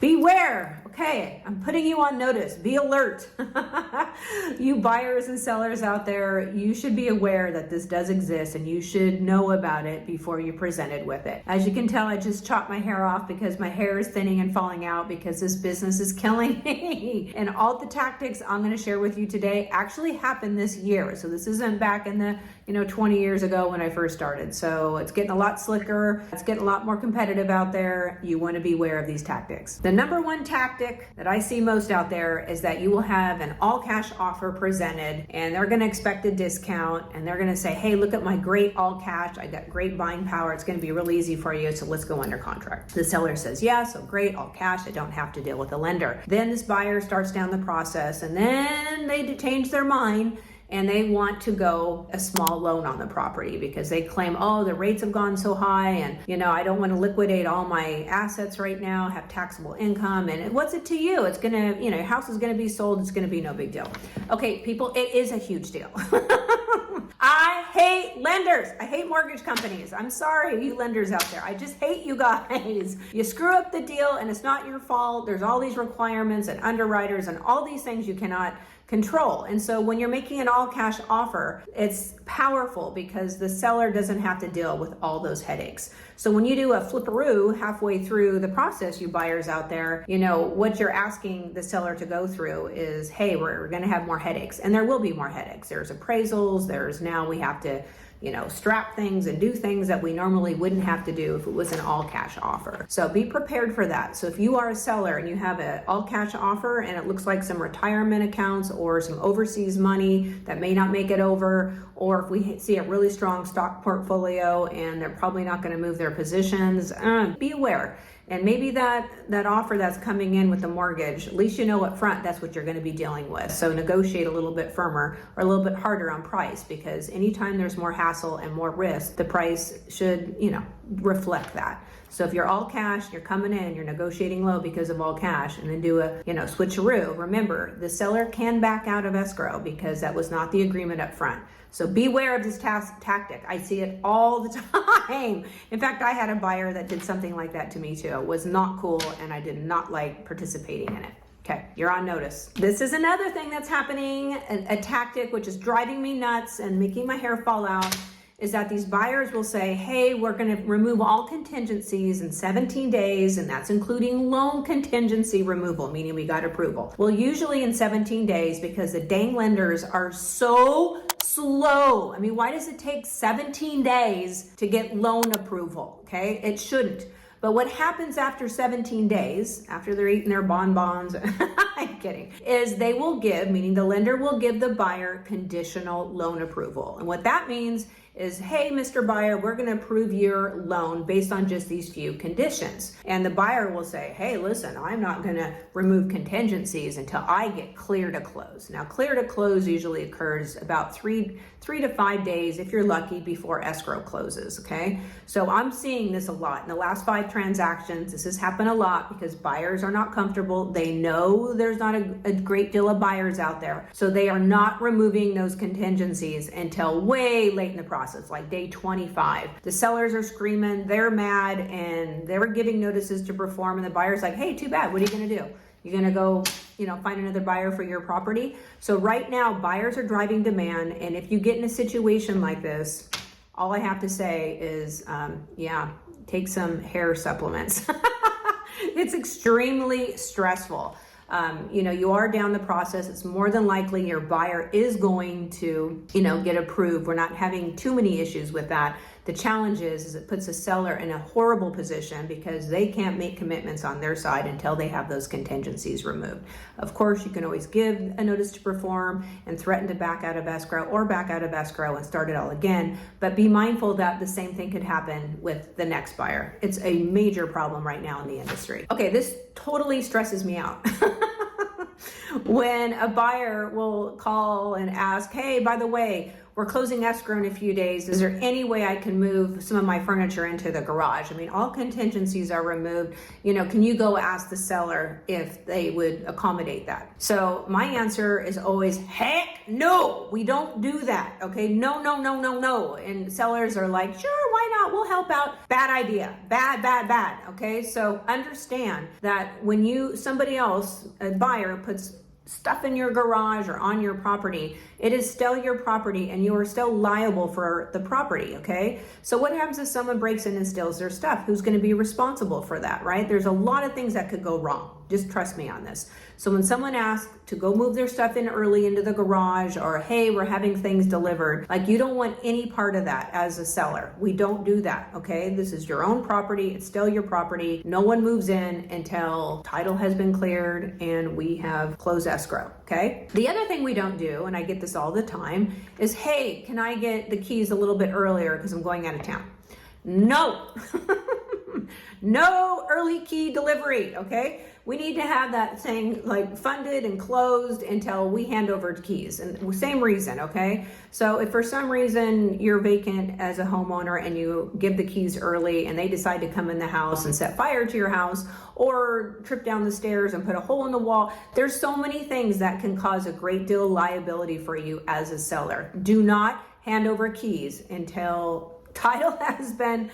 Beware. Okay, I'm putting you on notice. Be alert. You buyers and sellers out there, you should be aware that this does exist and you should know about it before you're presented with it. As you can tell, I just chopped my hair off because my hair is thinning and falling out because this business is killing me. And all the tactics I'm going to share with you today actually happened this year. So this isn't back in the 20 years ago when I first started. So it's getting a lot slicker. It's getting a lot more competitive out there. You want to be aware of these tactics. The number one tactic that I see most out there is that you will have an all cash offer presented and they're going to expect a discount and they're going to say, hey, look at my great all cash. I got great buying power. It's going to be real easy for you. So let's go under contract. The seller says, yeah, so great, all cash. I don't have to deal with a lender. Then this buyer starts down the process and then they change their mind and they want to go a small loan on the property because they claim, oh, the rates have gone so high and, I don't want to liquidate all my assets right now, have taxable income. And what's it to you? It's going to, your house is going to be sold. It's going to be no big deal. Okay, people, it is a huge deal. I hate lenders. I hate mortgage companies. I'm sorry, you lenders out there. I just hate you guys. You screw up the deal and it's not your fault. There's all these requirements and underwriters and all these things you cannot control. And so when you're making an all cash offer, it's powerful because the seller doesn't have to deal with all those headaches. So when you do a flipperoo halfway through the process, you buyers out there, what you're asking the seller to go through is, hey, we're going to have more headaches, and there will be more headaches. There's appraisals. Now we have to strap things and do things that we normally wouldn't have to do if it was an all cash offer. So be prepared for that. So if you are a seller and you have an all cash offer and it looks like some retirement accounts or some overseas money that may not make it over, or if we see a really strong stock portfolio and they're probably not going to move their positions, be aware. And maybe that offer that's coming in with the mortgage, at least you know up front that's what you're going to be dealing with. So negotiate a little bit firmer or a little bit harder on price, because anytime there's more hassle and more risk, the price should, reflect that. So if you're all cash, you're coming in, you're negotiating low because of all cash, and then do a, switcheroo. Remember, the seller can back out of escrow because that was not the agreement up front. So beware of this tactic. I see it all the time. In fact, I had a buyer that did something like that to me too. It was not cool, and I did not like participating in it. Okay, you're on notice. This is another thing that's happening, a tactic which is driving me nuts and making my hair fall out, is that these buyers will say, hey, we're going to remove all contingencies in 17 days, and that's including loan contingency removal, meaning we got approval. Well, usually in 17 days, because the dang lenders are so slow. I mean, why does it take 17 days to get loan approval? Okay, it shouldn't. But what happens after 17 days, after they're eating their bonbons, I'm kidding, is they will give, meaning the lender will give the buyer conditional loan approval. And what that means is, hey, Mr. Buyer, we're going to approve your loan based on just these few conditions. And the buyer will say, hey, listen, I'm not going to remove contingencies until I get clear to close. Now, clear to close usually occurs about three to 5 days, if you're lucky, before escrow closes, okay? So I'm seeing this a lot. In the last 5 transactions, this has happened a lot because buyers are not comfortable. They know there's not a great deal of buyers out there. So they are not removing those contingencies until way late in the process, like day 25. The sellers are screaming, they're mad, and they were giving notices to perform, and the buyer's like, hey, too bad, what are you gonna do? You're gonna go, find another buyer for your property? So right now, buyers are driving demand, and if you get in a situation like this, all I have to say is, take some hair supplements. It's extremely stressful. You are down the process. It's more than likely your buyer is going to, get approved. We're not having too many issues with that. The challenge is it puts a seller in a horrible position because they can't make commitments on their side until they have those contingencies removed. Of course, you can always give a notice to perform and threaten to back out of escrow or back out of escrow and start it all again. But be mindful that the same thing could happen with the next buyer. It's a major problem right now in the industry. Okay, this totally stresses me out. When a buyer will call and ask, hey, by the way, we're closing escrow in a few days. Is there any way I can move some of my furniture into the garage? I mean, all contingencies are removed. You know, can you go ask the seller if they would accommodate that? So my answer is always, heck no, we don't do that. Okay, no, no, no, no, no. And sellers are like, sure, why not? We'll help out. Bad idea. Bad, bad, bad. Okay, so understand that when somebody else, a buyer, puts stuff in your garage or on your property, it is still your property and you are still liable for the property, okay? So what happens if someone breaks in and steals their stuff? Who's going to be responsible for that, right? There's a lot of things that could go wrong. Just trust me on this. So when someone asks to go move their stuff in early into the garage, or hey, we're having things delivered, like, you don't want any part of that as a seller. We don't do that, okay? This is your own property. It's still your property. No one moves in until title has been cleared and we have closed escrow, okay? The other thing we don't do, and I get this all the time, is, hey, can I get the keys a little bit earlier because I'm going out of town? No. No early key delivery, okay? We need to have that thing like funded and closed until we hand over keys. And same reason, okay? So if for some reason you're vacant as a homeowner and you give the keys early and they decide to come in the house and set fire to your house or trip down the stairs and put a hole in the wall, there's so many things that can cause a great deal of liability for you as a seller. Do not hand over keys until title has been,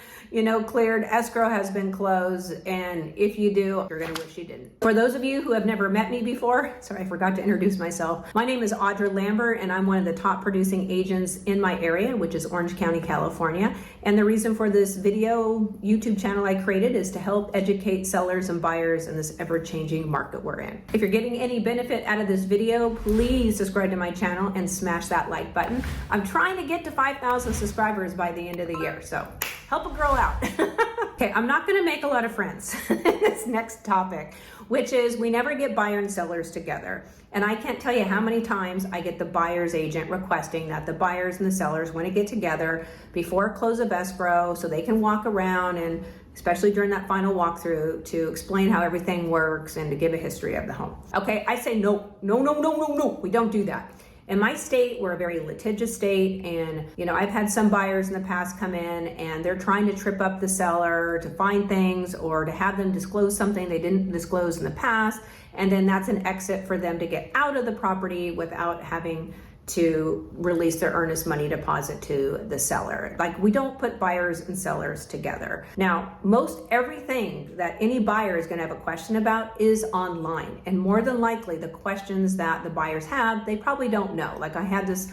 cleared, escrow has been closed, and if you do, you're gonna wish you didn't. For those of you who have never met me before, sorry, I forgot to introduce myself. My name is Audra Lambert, and I'm one of the top producing agents in my area, which is Orange County, California. And the reason for this video YouTube channel I created is to help educate sellers and buyers in this ever-changing market we're in. If you're getting any benefit out of this video, please subscribe to my channel and smash that like button. I'm trying to get to 5,000 subscribers by the end of the year, so help a girl out. Okay, I'm not gonna make a lot of friends in this next topic, which is we never get buyer and sellers together. And I can't tell you how many times I get the buyer's agent requesting that the buyers and the sellers want to get together before close of escrow so they can walk around, and especially during that final walkthrough, to explain how everything works and to give a history of the home. Okay, I say no, no, no, no, no, no, we don't do that. In my state, we're a very litigious state, and I've had some buyers in the past come in and they're trying to trip up the seller to find things or to have them disclose something they didn't disclose in the past, and then that's an exit for them to get out of the property without having to release their earnest money deposit to the seller. Like, we don't put buyers and sellers together. Now, most everything that any buyer is going to have a question about is online, and more than likely the questions that the buyers have, they probably don't know. Like, I had this,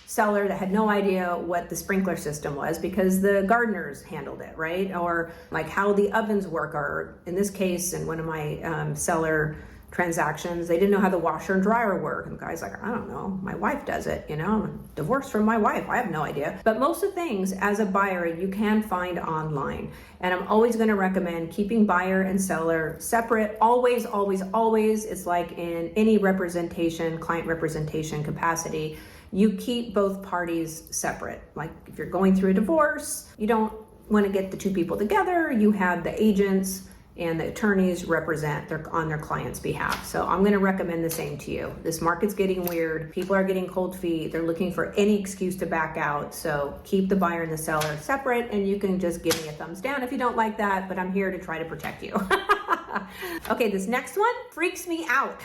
seller that had no idea what the sprinkler system was because the gardeners handled it, right? Or like how the ovens work, or in this case, in one of my seller transactions, they didn't know how the washer and dryer work. And the guy's like, I don't know, my wife does it, I'm divorced from my wife, I have no idea. But most of the things as a buyer you can find online. And I'm always going to recommend keeping buyer and seller separate. Always, always, always. It's like in any representation, client representation capacity, you keep both parties separate. Like if you're going through a divorce, you don't want to get the two people together. You have the agents and the attorneys represent on their client's behalf. So I'm going to recommend the same to you. This market's getting weird. People are getting cold feet. They're looking for any excuse to back out. So keep the buyer and the seller separate, and you can just give me a thumbs down if you don't like that, but I'm here to try to protect you. Okay, this next one freaks me out.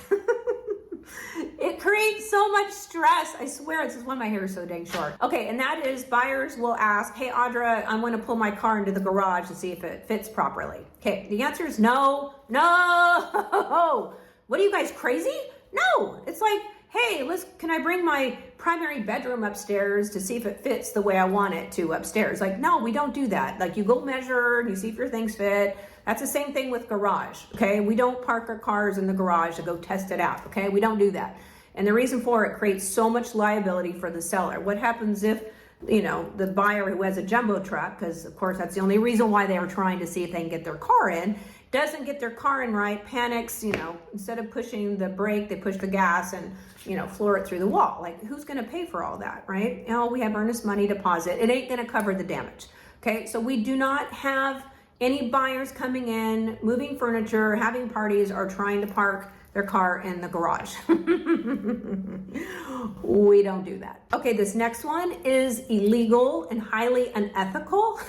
It creates so much stress. I swear, this is why my hair is so dang short. Okay, and that is buyers will ask, hey, Audra, I want to pull my car into the garage to see if it fits properly. Okay, the answer is no, no. What are you guys, crazy? No, it's like, hey, can I bring my primary bedroom upstairs to see if it fits the way I want it to upstairs? Like, no, we don't do that. Like, you go measure and you see if your things fit. That's the same thing with garage, okay? We don't park our cars in the garage to go test it out, okay? We don't do that. And the reason for it creates so much liability for the seller. What happens if, the buyer who has a jumbo truck, because of course that's the only reason why they are trying to see if they can get their car in, doesn't get their car in right, panics, instead of pushing the brake, they push the gas and, floor it through the wall. Like, who's gonna pay for all that, right? We have earnest money deposit. It ain't gonna cover the damage, okay? So we do not have any buyers coming in, moving furniture, having parties, or trying to park their car in the garage. We don't do that. Okay, this next one is illegal and highly unethical.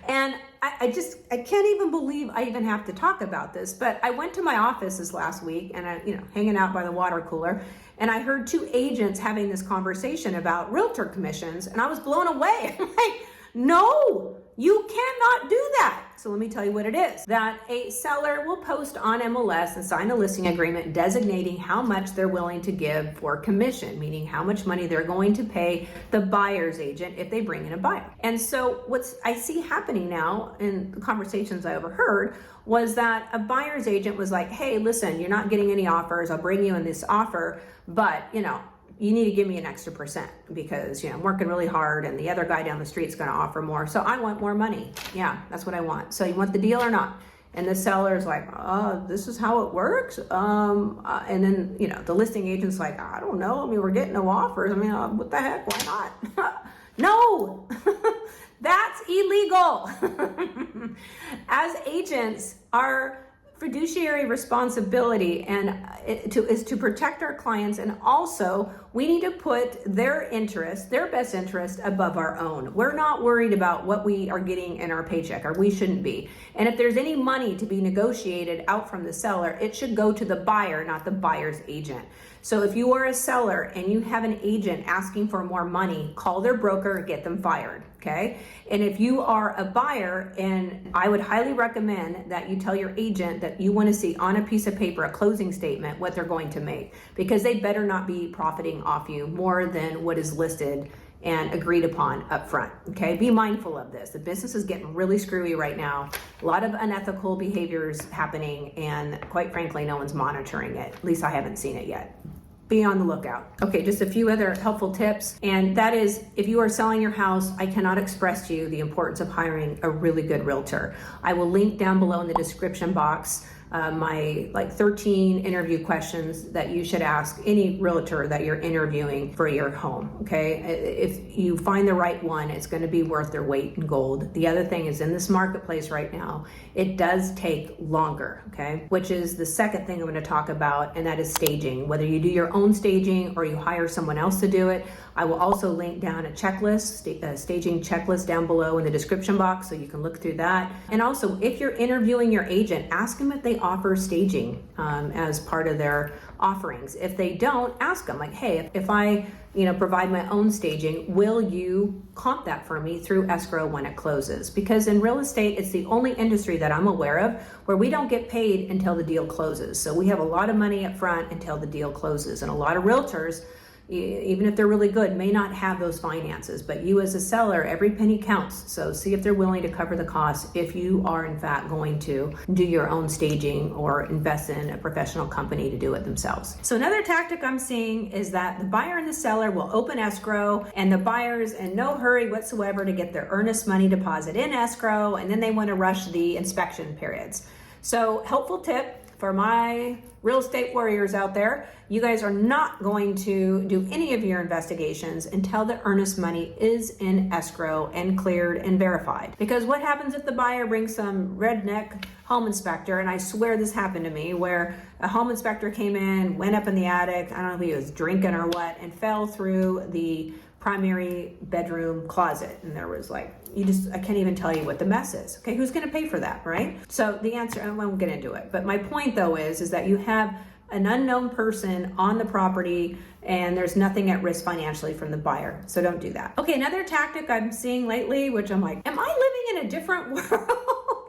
And I can't even believe I even have to talk about this, but I went to my office this last week and hanging out by the water cooler, and I heard two agents having this conversation about realtor commissions, and I was blown away. I'm like, no, you cannot do that. So let me tell you what it is. That a seller will post on MLS and sign a listing agreement designating how much they're willing to give for commission, meaning how much money they're going to pay the buyer's agent if they bring in a buyer. And so what I see happening now in the conversations I overheard was that a buyer's agent was like, hey, listen, you're not getting any offers. I'll bring you in this offer, but you need to give me an extra percent because, I'm working really hard and the other guy down the street is going to offer more. So I want more money. Yeah, that's what I want. So you want the deal or not? And the seller's like, oh, this is how it works. And then, the listing agent's like, I don't know. I mean, we're getting no offers. I mean, what the heck? Why not? No, that's illegal. As agents, our fiduciary responsibility is to protect our clients, and also we need to put their best interest above our own. We're not worried about what we are getting in our paycheck, or we shouldn't be. And if there's any money to be negotiated out from the seller, it should go to the buyer, not the buyer's agent. So if you are a seller and you have an agent asking for more money, call their broker, get them fired, okay? And if you are a buyer, and I would highly recommend that you tell your agent that you want to see on a piece of paper, a closing statement, what they're going to make, because they better not be profiting off you more than what is listed and agreed upon up front, okay? Be mindful of this. The business is getting really screwy right now. A lot of unethical behaviors happening, and quite frankly, no one's monitoring it. At least I haven't seen it yet. Be on the lookout. Okay, just a few other helpful tips, and that is, if you are selling your house, I cannot express to you the importance of hiring a really good realtor. I will link down below in the description box my 13 interview questions that you should ask any realtor that you're interviewing for your home, okay? If you find the right one, it's gonna be worth their weight in gold. The other thing is, in this marketplace right now, it does take longer, okay? Which is the second thing I'm gonna talk about, and that is staging. Whether you do your own staging or you hire someone else to do it, I will also link down a checklist, a staging checklist down below in the description box so you can look through that. And also, if you're interviewing your agent, ask them if they offer staging as part of their offerings. If they don't, ask them like, hey, if I provide my own staging, will you comp that for me through escrow when it closes? Because in real estate, it's the only industry that I'm aware of where we don't get paid until the deal closes. So we have a lot of money up front until the deal closes. And a lot of realtors, even if they're really good, may not have those finances. But you as a seller, every penny counts. So see if they're willing to cover the costs if you are in fact going to do your own staging or invest in a professional company to do it themselves. So another tactic I'm seeing is that the buyer and the seller will open escrow, and the buyer's in no hurry whatsoever to get their earnest money deposit in escrow, and then they want to rush the inspection periods. So helpful tip for my real estate warriors out there: you guys are not going to do any of your investigations until the earnest money is in escrow and cleared and verified. Because what happens if the buyer brings some redneck home inspector, and I swear this happened to me, where a home inspector came in, went up in the attic, I don't know if he was drinking or what, and fell through the primary bedroom closet, and there was I can't even tell you what the mess is. Okay, who's going to pay for that, right? So the answer, I won't get into it, but my point though is that you have an unknown person on the property, and there's nothing at risk financially from the buyer. So don't do that. Okay, another tactic I'm seeing lately, which I'm like, am I living in a different world?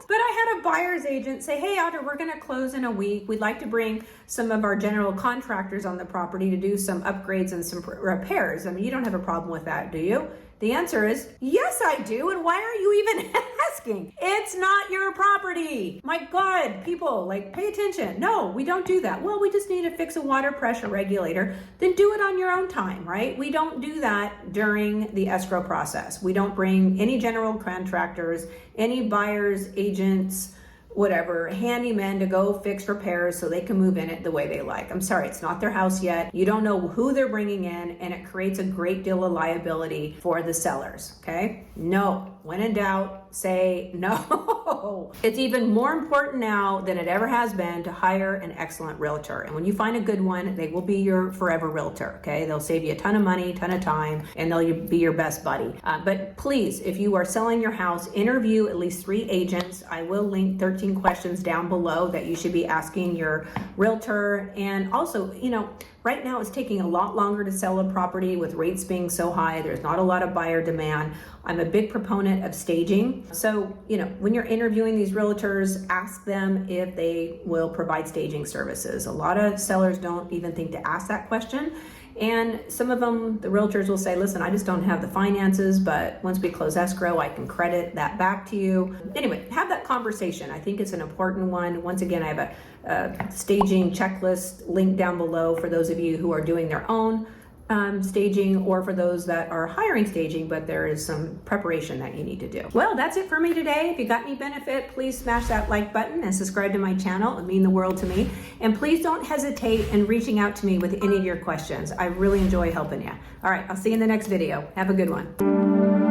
But I had a buyer's agent say, hey, Audra, we're gonna close in a week. We'd like to bring some of our general contractors on the property to do some upgrades and some repairs. I mean, you don't have a problem with that, do you? The answer is, yes, I do. And why are you even asking? It's not your property. My God, people, pay attention. No, we don't do that. Well, we just need to fix a water pressure regulator. Then do it on your own time, right? We don't do that during the escrow process. We don't bring any general contractors, any buyers, agents, whatever, handymen to go fix repairs so they can move in it the way they like. I'm sorry, it's not their house yet. You don't know who they're bringing in, and it creates a great deal of liability for the sellers, okay? No, when in doubt, say no. It's even more important now than it ever has been to hire an excellent realtor. And when you find a good one, they will be your forever realtor, okay? They'll save you a ton of money, ton of time, and they'll be your best buddy. But please, if you are selling your house, interview at least 3 agents. I will link 13 questions down below that you should be asking your realtor. And also, you know, right now it's taking a lot longer to sell a property with rates being so high. There's not a lot of buyer demand. I'm a big proponent of staging. So, you know, when you're interviewing these realtors, ask them if they will provide staging services. A lot of sellers don't even think to ask that question. And some of them, the realtors will say, listen, I just don't have the finances, but once we close escrow, I can credit that back to you. Anyway, have that conversation. I think it's an important one. Once again, I have a staging checklist link down below for those of you who are doing their own staging, or for those that are hiring staging, but there is some preparation that you need to do. Well, that's it for me today. If you got any benefit, please smash that like button and subscribe to my channel. It would mean the world to me. And please don't hesitate in reaching out to me with any of your questions. I really enjoy helping you. All right, I'll see you in the next video. Have a good one.